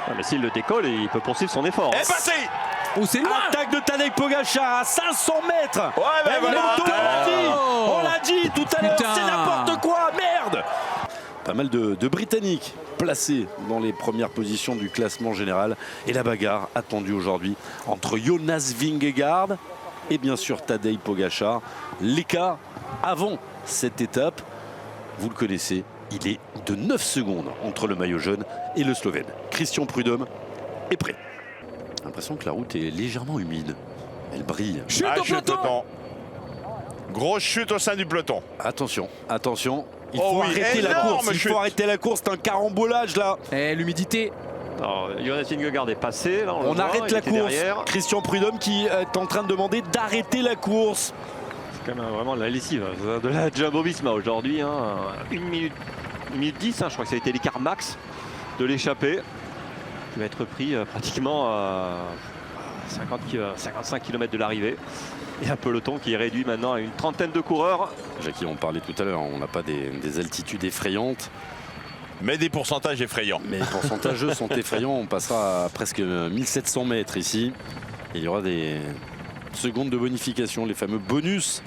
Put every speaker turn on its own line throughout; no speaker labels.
Ah, mais s'il le décolle, il peut poursuivre son effort.
Et passé.
Oh, c'est loin.
Attaque de Tadej Pogačar à 500 mètres.
Ouais, ben voilà.
On l'a dit tout à l'heure,
Putain.
c'est n'importe quoi, merde. Pas mal de Britanniques placés dans les premières positions du classement général. Et la bagarre attendue aujourd'hui entre Jonas Vingegaard et bien sûr Tadej Pogačar. L'écart avant cette étape, vous le connaissez, il est de 9 secondes entre le maillot jaune et le Slovène. Christian Prudhomme est prêt. J'ai l'impression que la route est légèrement humide. Elle brille.
Chute au
Chute
peloton.
Grosse chute au sein du peloton.
Attention, attention. Il
Oh
faut
oui,
arrêter la
énorme
course. Il
chute.
faut arrêter la course. C'est un carambolage là.
Et l'humidité.
Alors, Jonas Vingegaard est passé. Là,
On arrête la course.
Derrière.
Christian Prudhomme qui est en train de demander d'arrêter la course.
C'est quand même vraiment de la lessive. De la Jumbo-Visma aujourd'hui. 1 minute 10, je crois que ça a été l'écart max de l'échappée. Qui va être pris pratiquement à 55 km de l'arrivée. Et un peloton qui est réduit maintenant à une trentaine de coureurs.
Jackie, on parlait tout à l'heure, on n'a pas des altitudes effrayantes.
Mais des pourcentages effrayants.
Mais les pourcentages sont effrayants. On passera à presque 1700 mètres ici. Et il y aura des secondes de bonification, les fameux bonus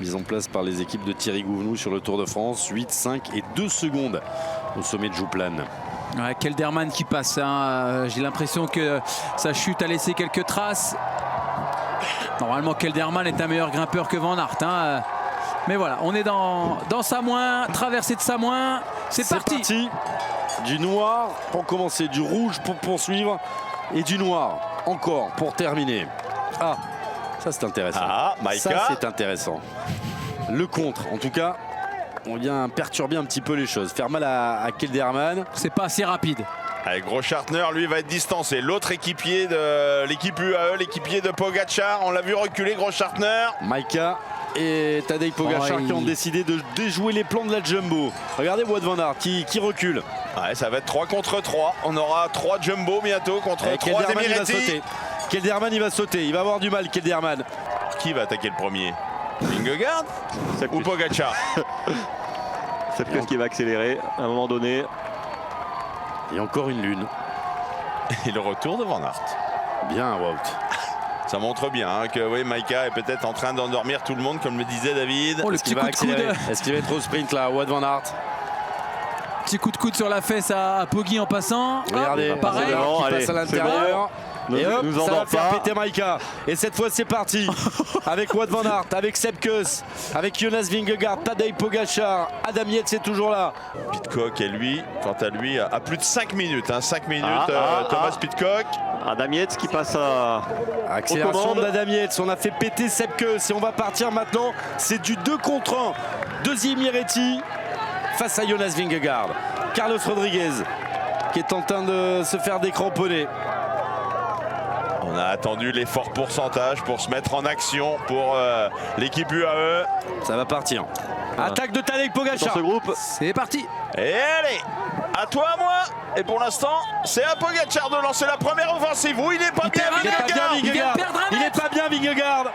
mis en place par les équipes de Thierry Gouvenou sur le Tour de France. 8, 5 et 2 secondes au sommet de Jouplan.
Ouais, Kelderman qui passe. J'ai l'impression que sa chute a laissé quelques traces. Normalement, Kelderman est un meilleur grimpeur que Van Aert. Mais voilà, on est dans Samoin, traversée de Samoin. C'est parti.
Du noir pour commencer, du rouge pour poursuivre et du noir encore pour terminer. Ah, ça c'est intéressant.
Ah, Maïka.
Ça c'est intéressant. Le contre, en tout cas, on vient perturber un petit peu les choses, faire mal à Kelderman.
C'est pas assez rapide.
Allez, Großschartner, lui, va être distancé. L'autre équipier de l'équipe UAE, l'équipier de Pogačar, on l'a vu reculer, Großschartner.
Maïka et Tadej Pogačar qui ont décidé de déjouer les plans de la Jumbo. Regardez Wout van Aert qui recule.
Ouais, ça va être 3 contre 3. On aura 3 Jumbo bientôt contre 3
Kelderman il va
Emiratis.
sauter. Kelderman il va sauter, il va avoir du mal Kelderman.
Qui va attaquer le premier? Vingegaard
C'est
ou Pogačar?
C'est presque qui va accélérer à un moment donné.
Et encore une lune.
Et le retour de Van Aert.
Bien Wout.
Ça montre bien que oui, Maïka est peut-être en train d'endormir tout le monde, comme le disait David.
Oh, le
Est-ce
petit
qu'il va
coup de coude.
accélérer? Est-ce qu'il va être au sprint là, Wout van Aert?
Petit coup de coude sur la fesse à Poggi en passant.
Regardez,
Hop, pareil.
Van Aert qui
Allez,
passe à
c'est
l'intérieur.
bon.
Et hop,
Nous
ça va
endort
faire
pas.
péter Maïka. Et cette fois c'est parti. Avec Wout van Aert, avec Sepp Kuss, avec Jonas Vingegaard, Tadej Pogačar, Adam Yates est toujours là.
Pidcock et lui, quant à lui, a plus de 5 minutes. 5 minutes, Thomas Pidcock.
Adam Yates qui passe à...
Accélération
aux commandes.
d'Adam Yates, on a fait péter Sepp Kuss et on va partir maintenant. C'est du 2 contre 1. Deuxième Emiratis face à Jonas Vingegaard. Carlos Rodriguez qui est en train de se faire décramponner.
On a attendu les forts pourcentages pour se mettre en action pour l'équipe UAE.
Ça va partir. Attaque de Tadej
Dans
Pogačar.
ce groupe.
C'est parti.
Et allez, à toi, à moi. Et pour l'instant, c'est à Pogačar de lancer la première offensive. Oui, il n'est pas bien,
Il est pas bien
Vingegaard.
Il vient de
Vingegaard.
perdre un
Il est
mètre.
pas bien Vingegaard.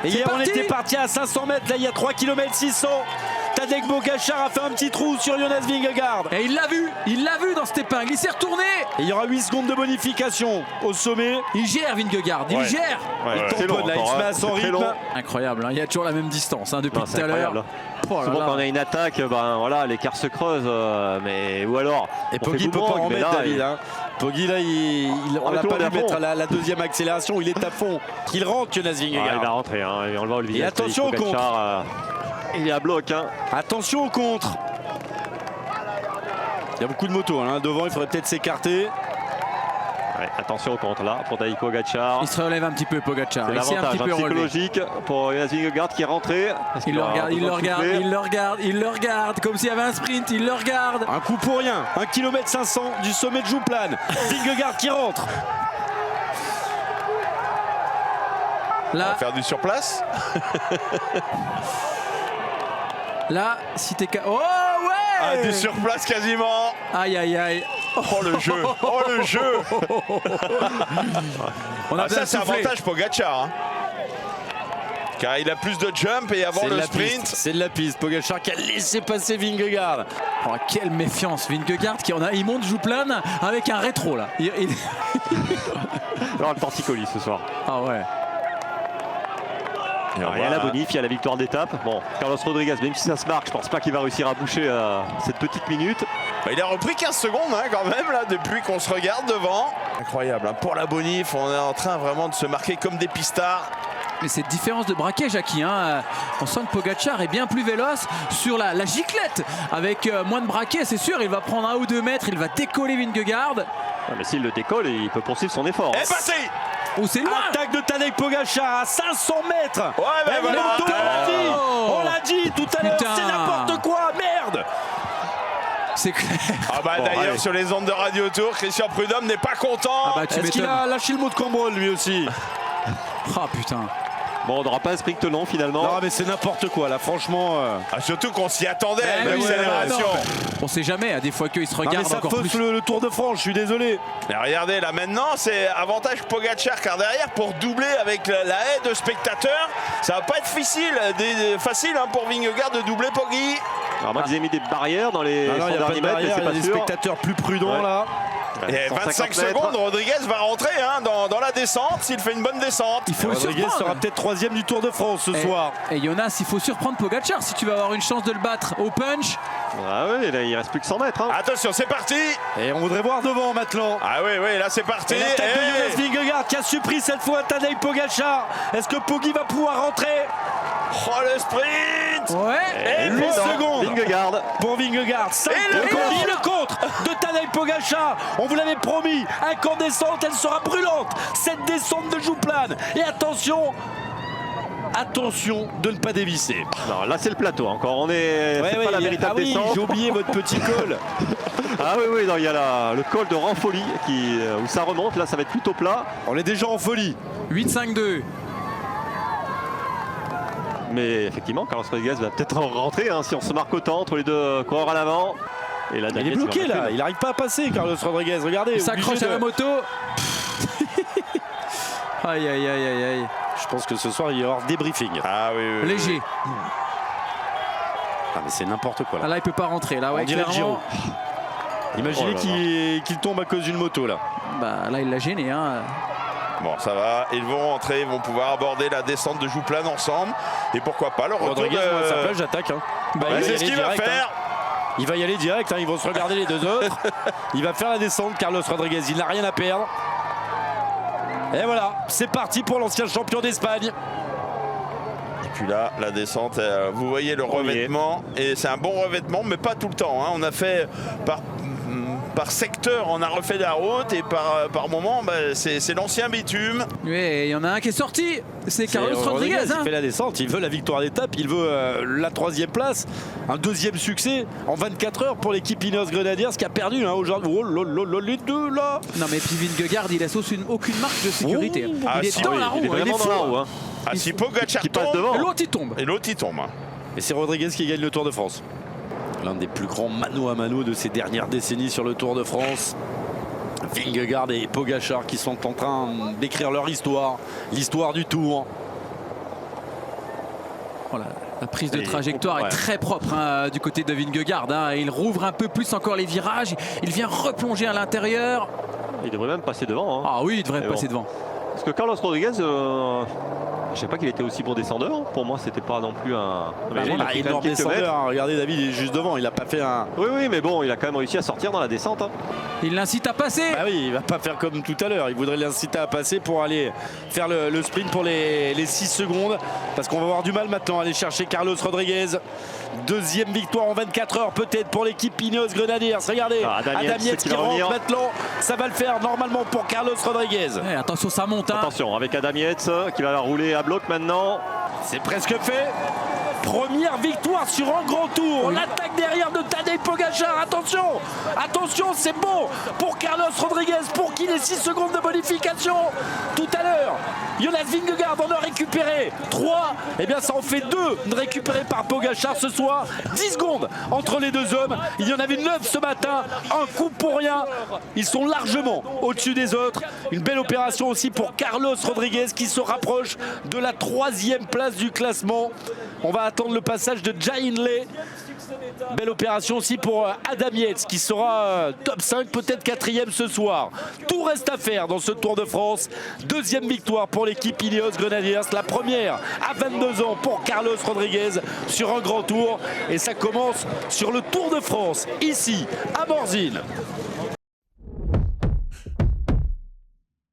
Et hier on
parti.
était parti à 500 mètres, là il y a 3 km 600. Tadej Pogačar a fait un petit trou sur Jonas Vingegaard.
Et il l'a vu dans cette épingle. Il s'est retourné.
Et il y aura 8 secondes de bonification au sommet.
Il gère Vingegaard. Il
Ouais.
gère.
Ouais,
Il
C'est long
tamponne, là, il
encore,
se met
hein.
à son
C'est très
rythme.
long.
Incroyable. Il y a toujours la même distance depuis
Non,
tout
c'est
à l'heure.
incroyable.
Oh là
Souvent
là.
quand on a une attaque, voilà, l'écart se creuse, mais ou alors.
Et
on
Poggi
fait
peut pas
boomerang,
en
mais
mettre,
là,
David. Poggi là, on
met
l'a
tout le
pas
monde
vu
à fond.
mettre la deuxième accélération. Il est à fond. Il rentre Jonas
il va
Vingegaard.
rentrer, et on le voit au visage.
Et attention au
Pogačar, il est à bloc.
Attention au contre. Il y a beaucoup de motos là, devant, il faudrait peut-être s'écarter.
Ouais, attention au contre là pour Tadej Pogačar.
Il se relève un petit peu Pogačar.
C'est
Il s'est un
l'avantage
petit peu relevé.
psychologique pour Jonas Vingegaard qui est rentré.
Il le regarde, il le regarde, comme s'il y avait un sprint, il le regarde.
Un coup pour rien, 1 km 500 du sommet de Jouplan. Vingegaard qui rentre.
On va
Là,
faire du surplace.
si t'es... Oh ouais.
Ah, du surplace quasiment.
Aïe aïe aïe.
Oh le jeu. Oh le jeu.
On a
Ah,
bien
ça c'est
soufflé.
avantage Pogačar. car il a plus de jump et avant
C'est de
le
la
sprint.
piste, c'est de la piste. Pogacar qui a laissé passer Vingegaard.
Oh, quelle méfiance, Vingegaard il monte Jouplan avec un rétro là.
Alors le torticolis ce soir.
Ah ouais.
Et
Alors, il y a la bonif, il y a la victoire d'étape. Bon, Carlos Rodriguez, même si ça se marque, je pense pas qu'il va réussir à boucher cette petite minute.
Bah, il a repris 15 secondes hein, quand même là depuis qu'on se regarde devant. Incroyable, hein. Pour la bonif, on est en train vraiment de se marquer comme des pistards.
Mais cette différence de braquet, Jackie, hein, on sent que Pogacar est bien plus véloce sur la giclette. Avec moins de braquet, c'est sûr, il va prendre 1 ou 2 mètres, il va décoller Vingegaard.
Ouais, mais s'il le décolle, il peut poursuivre son effort.
Et passé.
Oh, c'est loin.
Attaque de Tadej Pogacar à 500 mètres.
Ouais, ben
Eh,
voilà.
on l'a dit,
Oh.
on l'a dit tout à l'heure,
Putain.
c'est n'importe quoi, merde.
C'est clair.
Ah bah
Bon,
d'ailleurs
allez.
sur les ondes de Radio Tour, Christian Prudhomme n'est pas content.
Ah bah, tu
Est-ce qu'il
m'étonnes.
a lâché le mot de Cambronne lui aussi?
Ah putain.
Bon, on n'aura pas un sprint long finalement.
Non mais c'est n'importe quoi là, franchement.
Ah, surtout qu'on s'y attendait,
Eh
même
oui,
célébration.
On sait jamais, hein, des fois qu'ils se
Non, mais
regardent
ça
encore
fausse
plus.
le Tour de France, je suis désolé.
Et regardez là maintenant, c'est avantage Pogacar car derrière pour doubler avec la haie de spectateurs, ça va pas être facile hein, pour Vingegaard de doubler Poggi.
Alors moi, ils avaient mis des barrières dans les
Non,
100
il n'y a pas
derniers
de
mètres, mais
barrière,
c'est
il y a
pas
des
sûr.
spectateurs plus prudents
Ouais.
là.
Et
150
25
mètres.
secondes, Rodriguez va rentrer hein, dans la descente s'il fait une bonne descente.
Il faut le
Rodriguez
surprendre.
sera peut-être 3e du Tour de France ce soir.
Et Jonas, il faut surprendre Pogacar si tu vas avoir une chance de le battre au punch.
Ah oui, là, il reste plus que 100 mètres. Hein.
Attention, c'est parti.
Et on voudrait voir devant maintenant.
Ah oui, là c'est parti.
Et l'attaque de
Et-
Jonas Vingegaard qui a surpris cette fois Tadej Pogacar. Est-ce que Poggi va pouvoir rentrer?
Oh le sprint.
Ouais.
Et
8
pour-
secondes
Vingegaard.
pour Vingegaard. 5
Et le
contre de Tadej Pogacar. On vous l'avait promis. Incandescente, elle sera brûlante. Cette descente de Jouplan. Et attention de ne pas dévisser.
Non, là c'est le plateau encore. On est c'est pas la véritable
ah oui,
descente.
j'ai oublié votre petit col.
Ah oui, non, il y a le col de Ranfoli où ça remonte. Là, ça va être plutôt plat.
On est déjà en folie.
8-5-2.
Mais effectivement, Carlos Rodriguez va peut-être en rentrer hein, si on se marque autant entre les deux coureurs à l'avant. Et là,
Il est bloqué là, il n'arrive pas à passer Carlos Rodriguez, regardez.
Il s'accroche
obligé
à la
de-
moto. Aïe aïe aïe aïe aïe.
Je pense que ce soir il va y avoir débriefing.
Ah oui.
Léger.
Ah mais c'est n'importe quoi
Ah,
là.
là, il peut pas rentrer. Là, ouais,
On dirait le
clairement.
Imaginez
Oh là là.
qu'il tombe à cause d'une moto là.
Bah, là, il l'a gêné. Hein.
Bon, ça va. Ils vont rentrer, ils vont pouvoir aborder la descente de Jouplan ensemble. Et pourquoi pas le retour
Rodriguez,
de...
moi, à sa place, j'attaque. Hein.
Bah,
Ouais,
il va y
c'est
aller
ce qu'il va
direct,
faire.
Il va y aller direct, hein. Ils vont se regarder les deux autres. Il va faire la descente, Carlos Rodriguez, il n'a rien à perdre. Et voilà, c'est parti pour l'ancien champion d'Espagne.
Et puis là, la descente, vous voyez le revêtement. Et c'est un bon revêtement, mais pas tout le temps. Hein. On a fait par secteur, on a refait la route. Et par moment, bah, c'est l'ancien bitume.
Oui, et il y en a un qui est sorti. C'est Carlos Rodriguez.
Il
Hein.
fait la descente, il veut la victoire d'étape, il veut la 3e place, un 2e succès en 24 heures pour l'équipe Ineos Grenadiers qui a perdu hein, aujourd'hui. Oh là, les deux là.
Non, mais puis Vingegaard, il laisse aucune marque de sécurité.
Oh.
Il
Ah,
est
si,
dans
oui,
la roue.
Il est
hein,
vraiment
fou,
dans la
hein.
roue. Hein.
Ah, si Pogacar
Qui passe
tombe,
devant.
Et l'autre, il tombe.
et l'autre il tombe. Hein.
Et c'est Rodriguez qui gagne le Tour de France. L'un des plus grands mano à mano de ces dernières décennies sur le Tour de France. Vingegaard et Pogacar qui sont en train d'écrire leur histoire, l'histoire du Tour.
Voilà. La prise de
Et-
trajectoire
ouais.
est très propre hein, du côté de Vingegaard. Hein. Il rouvre un peu plus encore les virages. Il vient replonger à l'intérieur.
Il devrait même passer devant. Hein.
Ah oui, il devrait
Mais
passer
bon.
devant.
Parce que Carlos Rodriguez, je sais pas qu'il était aussi bon descendeur. Pour moi, c'était pas non plus un. Mais il a pris
Il
quand même
est
quelques
descendeur,
mètres.
hein. Regardez David, il est juste devant, il n'a pas fait un...
Oui, mais bon, il a quand même réussi à sortir dans la descente. Hein.
Il l'incite à passer.
Ah oui, il va pas faire comme tout à l'heure. Il voudrait l'inciter à passer pour aller faire le sprint pour les 6 secondes. Parce qu'on va avoir du mal maintenant à aller chercher Carlos Rodriguez. 2e victoire en 24 heures peut-être pour l'équipe Ineos Grenadiers. Regardez,
Ah, Adam Yates
Yates
qui
qui
va
rentre
revenir.
maintenant. Ça va le faire normalement pour Carlos Rodriguez.
Ouais, attention, ça monte. Hein.
Attention, avec Adam Yates qui va rouler à bloc maintenant.
C'est presque fait. Première victoire sur un grand tour. L'attaque derrière de Tadej Pogačar. Attention, attention, c'est bon pour Carlos Rodriguez pour qu'il ait 6 secondes de bonification. Tout à l'heure, Jonas Vingegaard en a récupéré 3. Et bien ça en fait 2 récupérés par Pogačar ce soir. 10 secondes entre les deux hommes. Il y en avait 9 ce matin. Un coup pour rien. Ils sont largement au-dessus des autres. Une belle opération aussi pour Carlos Rodriguez qui se rapproche de la 3e place du classement. On va attendre le passage de Jai Hindley. Belle opération aussi pour Adam Yates qui sera top 5, peut-être 4e ce soir. Tout reste à faire dans ce Tour de France. 2e victoire pour l'équipe Ineos Grenadiers. La première à 22 ans pour Carlos Rodriguez sur un grand tour. Et ça commence sur le Tour de France, ici à Morzine.